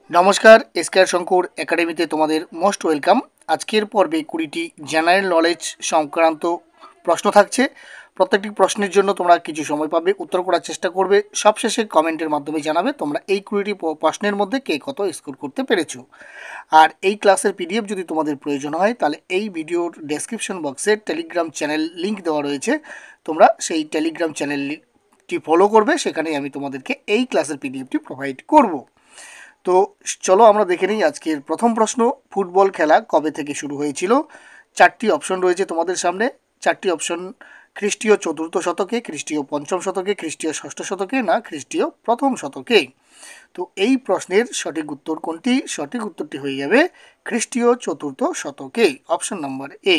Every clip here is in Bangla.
নমস্কার, এসকেআর শঙ্কর একাডেমিতে তোমাদের মোস্ট ওয়েলকাম। আজকের পর্বে 20টি জেনারেল নলেজ সংক্রান্ত প্রশ্ন থাকছে। প্রত্যেকটি প্রশ্নের জন্য তোমরা কিছু সময় পাবে, উত্তর করার চেষ্টা করবে। সবশেষে কমেন্টের মাধ্যমে জানাবে তোমরা এই 20টি প্রশ্নের মধ্যে কে কত স্কোর করতে পেরেছো। আর এই ক্লাসের পিডিএফ যদি তোমাদের প্রয়োজন হয় তাহলে এই ভিডিওর ডেসক্রিপশন বক্সে টেলিগ্রাম চ্যানেল লিঙ্ক দেওয়া রয়েছে, তোমরা সেই টেলিগ্রাম চ্যানেলটি ফলো করবে, সেখানেই আমি তোমাদেরকে এই ক্লাসের পিডিএফটি প্রোভাইড করব। তো চলো আমরা দেখে নিই আজকের প্রথম প্রশ্ন। ফুটবল খেলা কবে থেকে শুরু হয়েছিল? চারটি অপশন রয়েছে তোমাদের সামনে। চারটি অপশন: খ্রিস্টীয় চতুর্থ শতকে, খ্রিস্টীয় পঞ্চম শতকে, খ্রিস্টীয় ষষ্ঠ শতকে, না খ্রিস্টীয় প্রথম শতকে। তো এই প্রশ্নের সঠিক উত্তর কোনটি? সঠিক উত্তরটি হয়ে যাবে খ্রিস্টীয় চতুর্থ শতকে, option number A.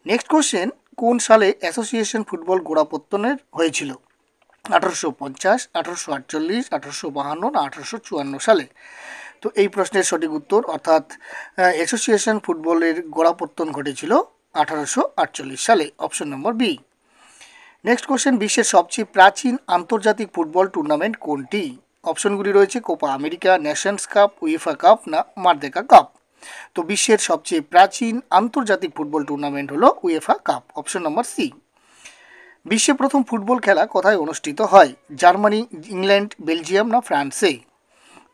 Next question: কোন সালে অ্যাসোসিয়েশন ফুটবল গোড়াপত্তনের হয়েছিল? 1850, 1848, 1852 না 1854 সালে। তো এই প্রশ্নের সঠিক উত্তর অর্থাৎ অ্যাসোসিয়েশন ফুটবলের গোড়াপত্তন ঘটেছিল 1848 সালে, option number B. Next question: বিশ্বের সবচেয়ে প্রাচীন আন্তর্জাতিক ফুটবল টুর্নামেন্ট কোনটি? অপশনগুলি রয়েছে Copa America, Nations Cup, UEFA Cup, না মারদেকা কাপ। তো বিশ্বের সবচেয়ে প্রাচীন আন্তর্জাতিক ফুটবল টুর্নামেন্ট হলো UEFA Cup, option number C. বিশ্বে প্রথম ফুটবল খেলা কোথায় অনুষ্ঠিত হয়? জার্মানি, ইংল্যান্ড, বেলজিয়াম, না ফ্রান্সে।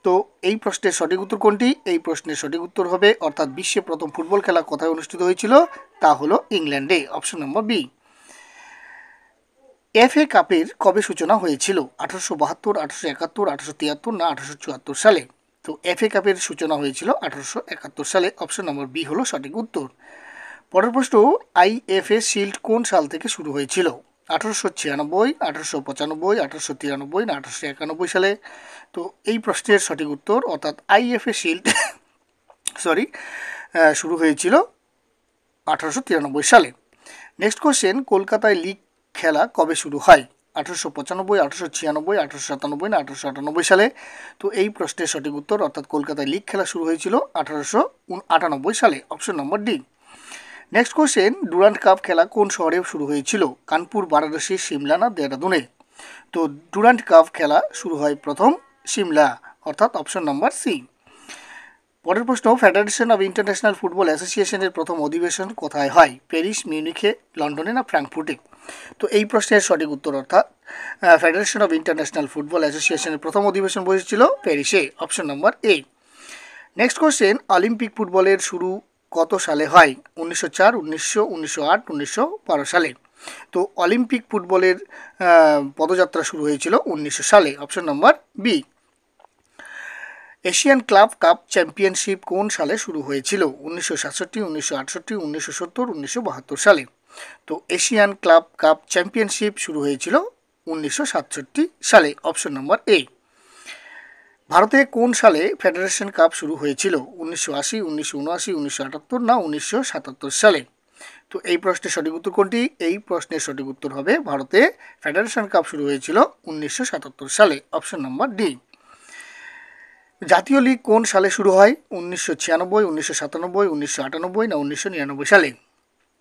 তো এই প্রশ্নের সঠিক উত্তর কোনটি? এই প্রশ্নের সঠিক উত্তর হবে অর্থাৎ বিশ্বে প্রথম ফুটবল খেলা কোথায় অনুষ্ঠিত হয়েছিল, তা হলো ইংল্যান্ডে, অপশন নম্বর বি। এফএ কাপের কবে সূচনা হয়েছিল? 1872, 1871, 1873, না 1874 সালে। তো এফএ কাপের সূচনা হয়েছিল 1871 সালে, অপশন নম্বর বি হলো সঠিক উত্তর। পরের প্রশ্ন: আইএফএ শিল্ড কোন সাল থেকে শুরু হয়েছিল? 1896, 1895, 1893, না 1891 সালে। তো এই প্রশ্নের সঠিক উত্তর অর্থাৎ আইএফএ শিল্ড শুরু হয়েছিল 1893 সালে। নেক্সট কোশ্চেন: কলকাতায় লিগ খেলা কবে শুরু হয়? 1895, 1896, 1897, না 1898 সালে। তো এই প্রশ্নের সঠিক উত্তর অর্থাৎ কলকাতায় লিগ খেলা শুরু হয়েছিল 1898 সালে, অপশন নম্বর D. Next question: Durand cup খেলা কোন শহরে শুরু হয়েছিল? কানপুর, বারাণসী, সিমলা, না দেহরাদুনে। তো ডুরান্ড কাপ খেলা শুরু হয় প্রথম সিমলা, অর্থাৎ অপশন নাম্বার সি। পরের প্রশ্ন: ফেডারেশন অফ ইন্টারন্যাশনাল ফুটবল অ্যাসোসিয়েশনের প্রথম অধিবেশন কোথায় হয়? প্যারিস, মিউনিখে, লন্ডনে, না ফ্র্যাঙ্কফুর্টে। তো এই প্রশ্নের সঠিক উত্তর অর্থাৎ ফেডারেশন অফ ইন্টারন্যাশনাল ফুটবল অ্যাসোসিয়েশনের প্রথম অধিবেশন বসেছিল প্যারিসে, অপশন নম্বর এ। নেক্সট কোশ্চেন: অলিম্পিক ফুটবলের শুরু কত সালে হয়? 1904, 1900, 1908, 1912 সালে। তো অলিম্পিক ফুটবলের পদযাত্রা শুরু হয়েছিল 1900 সালে, option number B. Asian club cup championship কোন সালে শুরু হয়েছিল? 1967, 1968, 1970, 1972 সালে। তো এশিয়ান ক্লাব কাপ চ্যাম্পিয়নশিপ শুরু হয়েছিল 1967 সালে, অপশন নম্বর এ। ভারতে কোন সালে ফেডারেশন কাপ শুরু হয়েছিল? 1980, 1979, 1978, না 1977 সালে। তো এই প্রশ্নের সঠিক উত্তর কোনটি? এই প্রশ্নের সঠিক উত্তর হবে ভারতে ফেডারেশন কাপ শুরু হয়েছিল 1977 সালে, অপশন নম্বর ডি। জাতীয় লীগ কোন সালে শুরু হয়? 1996, 1997, 1998, না 1999 সালে।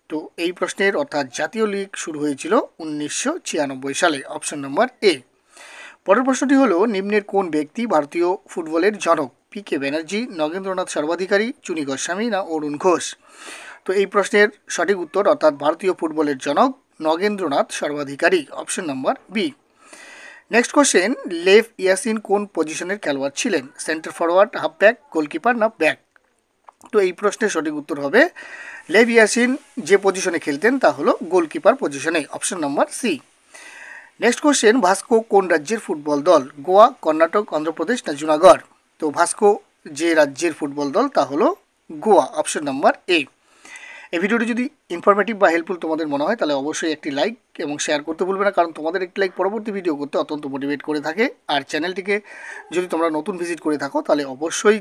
তো এই প্রশ্নের অর্থাৎ জাতীয় লীগ শুরু হয়েছিল 1996 সালে, অপশন নম্বর এ। পরের প্রশ্নটি হলো নিম্নের কোন ব্যক্তি ভারতীয় ফুটবলের জনক? পি কে ব্যানার্জি, নগেন্দ্রনাথ সর্বাধিকারী, চুনী গোস্বামী, না অরুণ ঘোষ। তো এই প্রশ্নের সঠিক উত্তর অর্থাৎ ভারতীয় ফুটবলের জনক Nagendranath Sarbadhikari, option number B. Next question: Lev Yashin কোন পজিশনের খেলোয়াড় ছিলেন? Centre forward, half back, goalkeeper, না ব্যাক। তো এই প্রশ্নের সঠিক উত্তর হবে লেভ ইয়াসিন যে পজিশনে খেলতেন তা হলো গোলকিপার পজিশনে, option number C. Next question: Vasco কোন রাজ্যের ফুটবল দল? গোয়া, কর্ণাটক, অন্ধ্রপ্রদেশ, না জুনাগড়। তো ভাস্কো যে রাজ্যের ফুটবল দল তা হলো গোয়া, অপশন নম্বর এ। এই ভিডিওটি যদি ইনফরমেটিভ বা হেল্পফুল তোমাদের মনে হয় তাহলে অবশ্যই একটি লাইক এবং শেয়ার করতে ভুলবে না, কারণ তোমাদের একটি লাইক পরবর্তী ভিডিও করতে অত্যন্ত মোটিভেট করে থাকে। আর চ্যানেলটিকে যদি তোমরা নতুন ভিজিট করে থাকো তাহলে অবশ্যই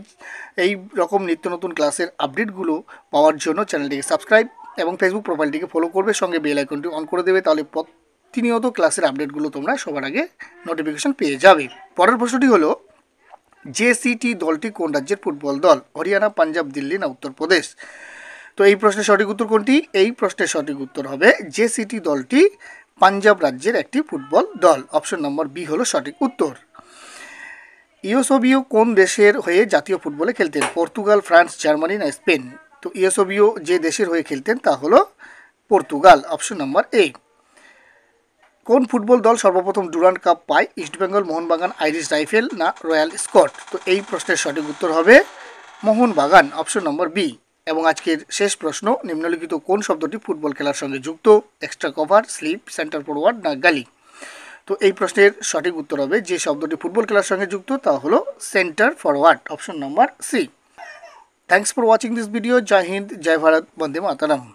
এই রকম নিত্য নতুন ক্লাসের আপডেটগুলো পাওয়ার জন্য চ্যানেলটিকে সাবস্ক্রাইব এবং ফেসবুক প্রোফাইলটিকে ফলো করবে, সঙ্গে বেল আইকনটি অন করে দেবে, তাহলে প্রতিনিয়ত ক্লাসের আপডেটগুলো তোমরা সবার আগে নোটিফিকেশন পেয়ে যাবে। পরের প্রশ্নটি হলো জেসিটি দলটি কোন রাজ্যের ফুটবল দল? হরিয়ানা, পাঞ্জাব, দিল্লি, না উত্তরপ্রদেশ। তো এই প্রশ্নের সঠিক উত্তর কোনটি? এই প্রশ্নের সঠিক উত্তর হবে জেসিটি দলটি পাঞ্জাব রাজ্যের একটি ফুটবল দল, অপশন নম্বর বি হলো সঠিক উত্তর। ইউসোবিও কোন দেশের হয়ে জাতীয় ফুটবলে খেলতেন? পর্তুগাল, ফ্রান্স, জার্মানি না স্পেন? তো ইউসোবিও যে দেশের হয়ে খেলতেন তা হলো পর্তুগাল, অপশন নাম্বার এ। কোন ফুটবল দল সর্বপ্রথম ডুরান্ড কাপ পায়? ইস্টবেঙ্গল, মোহনবাগান, আইরিশ রাইফেল না রয়্যাল স্কট? তো এই প্রশ্নের সঠিক উত্তর হবে মোহনবাগান, অপশন নম্বর বি। এবং আজকের শেষ প্রশ্ন, নিম্নলিখিত কোন শব্দটি ফুটবল খেলার সঙ্গে যুক্ত? Extra cover, slip, centre forward না গালি? তো এই প্রশ্নের সঠিক উত্তর হবে যে শব্দটি ফুটবল খেলার সঙ্গে যুক্ত তা হলো centre forward, option number C. Thanks for watching this video. জয় হিন্দ, জয় ভারত, বন্দে মাতারাম।